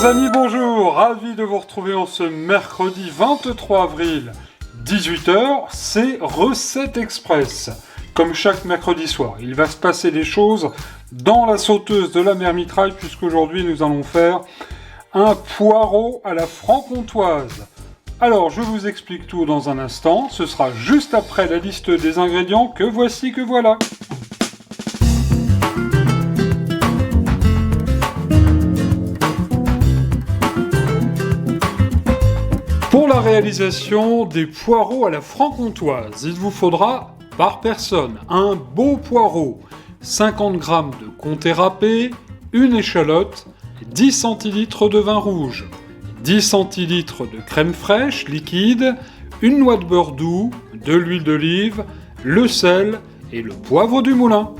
Chers amis, bonjour, ravi de vous retrouver en ce mercredi 23 avril, 18 h, c'est Recette Express. Comme chaque mercredi soir, il va se passer des choses dans la sauteuse de la mère Mitraille, puisqu'aujourd'hui nous allons faire un poireau à la franc-comtoise. Alors, je vous explique tout dans un instant, ce sera juste après la liste des ingrédients que voici, que voilà. Pour la réalisation des poireaux à la franc-comtoise, il vous faudra par personne un beau poireau, 50 g de comté râpé, une échalote, 10 centilitres de vin rouge, 10 centilitres de crème fraîche liquide, une noix de beurre doux, de l'huile d'olive, le sel et le poivre du moulin.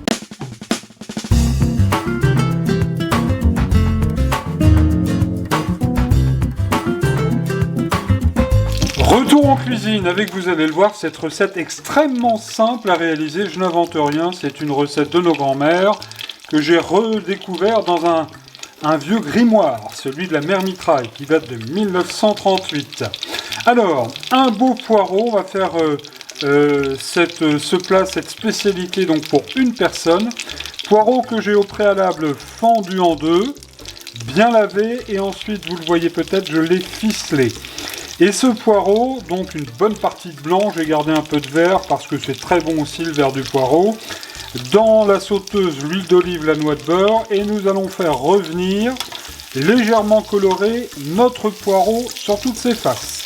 Retour en cuisine avec, vous allez le voir, cette recette extrêmement simple à réaliser, je n'invente rien, c'est une recette de nos grands-mères que j'ai redécouvert dans un vieux grimoire, celui de la mère Mitraille, qui date de 1938. Alors, un beau poireau, on va faire ce plat, cette spécialité donc pour une personne. Poireau que j'ai au préalable fendu en deux, bien lavé, et ensuite, vous le voyez peut-être, je l'ai ficelé. Et ce poireau, donc une bonne partie de blanc, j'ai gardé un peu de vert parce que c'est très bon aussi le vert du poireau. Dans la sauteuse, l'huile d'olive, la noix de beurre, et nous allons faire revenir légèrement coloré notre poireau sur toutes ses faces.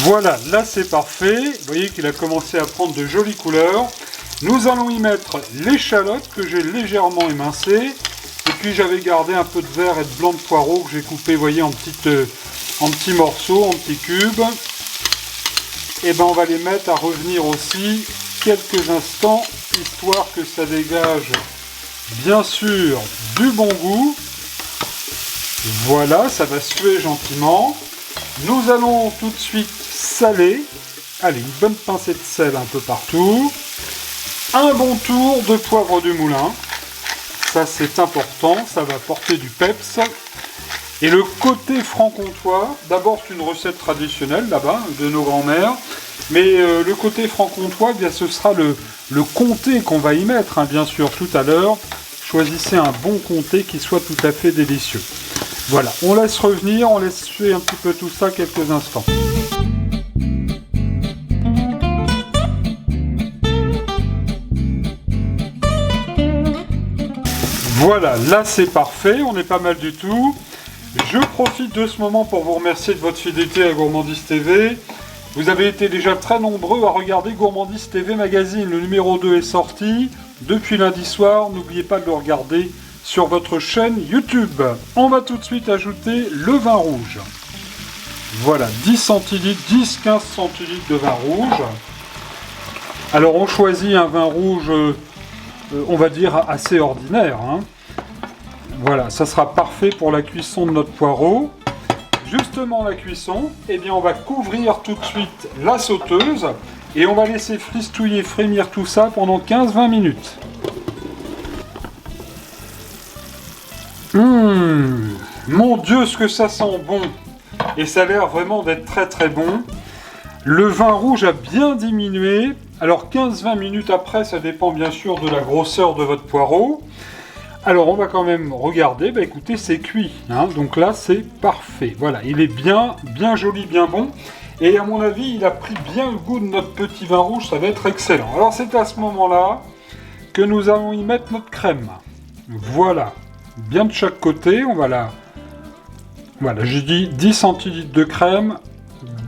Voilà, là c'est parfait, vous voyez qu'il a commencé à prendre de jolies couleurs. Nous allons y mettre l'échalote que j'ai légèrement émincée, et puis j'avais gardé un peu de vert et de blanc de poireau que j'ai coupé, vous voyez, en petits morceaux, en petits cubes. Et ben on va les mettre à revenir aussi quelques instants, histoire que ça dégage bien sûr du bon goût. Voilà, ça va suer gentiment. Nous allons tout de suite saler. Allez, une bonne pincée de sel un peu partout. Un bon tour de poivre du moulin. Ça c'est important, ça va porter du peps. Et le côté franc-comtois, d'abord c'est une recette traditionnelle là-bas, de nos grands-mères, mais le côté franc-comtois, eh bien, ce sera le comté qu'on va y mettre, hein, bien sûr, tout à l'heure. Choisissez un bon comté qui soit tout à fait délicieux. Voilà, on laisse revenir, on laisse suer un petit peu tout ça quelques instants. Voilà, là c'est parfait, on est pas mal du tout. Je profite de ce moment pour vous remercier de votre fidélité à Gourmandise TV. Vous avez été déjà très nombreux à regarder Gourmandise TV Magazine. Le numéro 2 est sorti depuis lundi soir. N'oubliez pas de le regarder sur votre chaîne YouTube. On va tout de suite ajouter le vin rouge. Voilà, 10 centilitres, 10-15 centilitres de vin rouge. Alors on choisit un vin rouge, on va dire assez ordinaire, hein. Voilà, ça sera parfait pour la cuisson de notre poireau. Justement la cuisson, eh bien on va couvrir tout de suite la sauteuse et on va laisser fristouiller, frémir tout ça pendant 15-20 minutes. Mon Dieu, ce que ça sent bon! Et ça a l'air vraiment d'être très très bon. Le vin rouge a bien diminué. Alors 15-20 minutes après, ça dépend bien sûr de la grosseur de votre poireau. Alors on va quand même regarder, bah écoutez, c'est cuit, hein, donc là c'est parfait. Voilà, il est bien joli, bien bon. Et à mon avis, il a pris bien le goût de notre petit vin rouge, ça va être excellent. Alors c'est à ce moment-là que nous allons y mettre notre crème. Voilà, bien de chaque côté, on va la... Voilà, j'ai dit 10 centilitres de crème,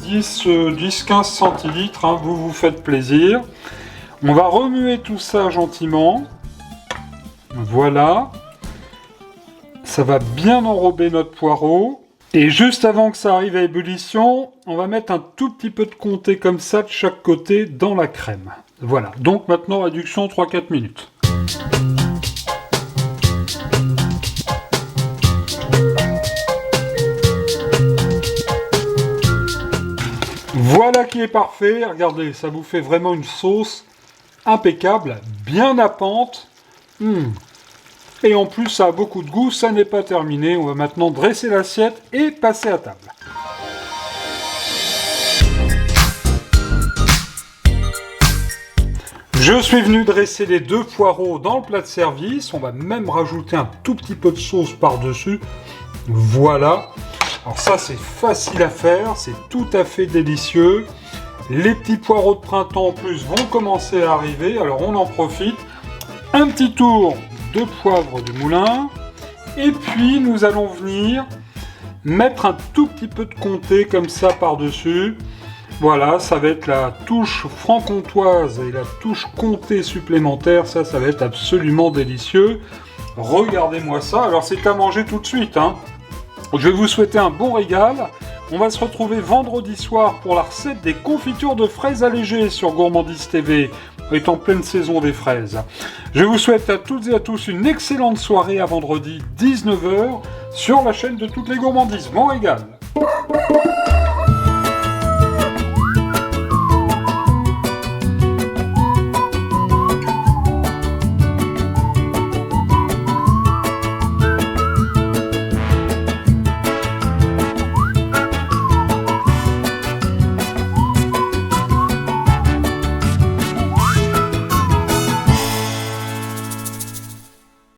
10-15 centilitres, hein, vous vous faites plaisir. On va remuer tout ça gentiment. Voilà, ça va bien enrober notre poireau. Et juste avant que ça arrive à ébullition, on va mettre un tout petit peu de comté comme ça de chaque côté dans la crème. Voilà, donc maintenant réduction 3-4 minutes. Voilà qui est parfait, regardez, ça vous fait vraiment une sauce impeccable, bien nappante. Et en plus, ça a beaucoup de goût, ça n'est pas terminé. On va maintenant dresser l'assiette et passer à table. Je suis venu dresser les 2 poireaux dans le plat de service. On va même rajouter un tout petit peu de sauce par-dessus. Voilà. Alors ça, c'est facile à faire, c'est tout à fait délicieux. Les petits poireaux de printemps en plus vont commencer à arriver, alors on en profite. Un petit tour de poivre du moulin. Et puis nous allons venir mettre un tout petit peu de comté comme ça par-dessus. Voilà, ça va être la touche franc-comtoise et la touche comté supplémentaire. Ça va être absolument délicieux. Regardez-moi ça. Alors c'est à manger tout de suite, hein. Je vais vous souhaiter un bon régal. On va se retrouver vendredi soir pour la recette des confitures de fraises allégées sur Gourmandise TV. On est en pleine saison des fraises. Je vous souhaite à toutes et à tous une excellente soirée à vendredi 19h sur la chaîne de toutes les gourmandises. Bon régal!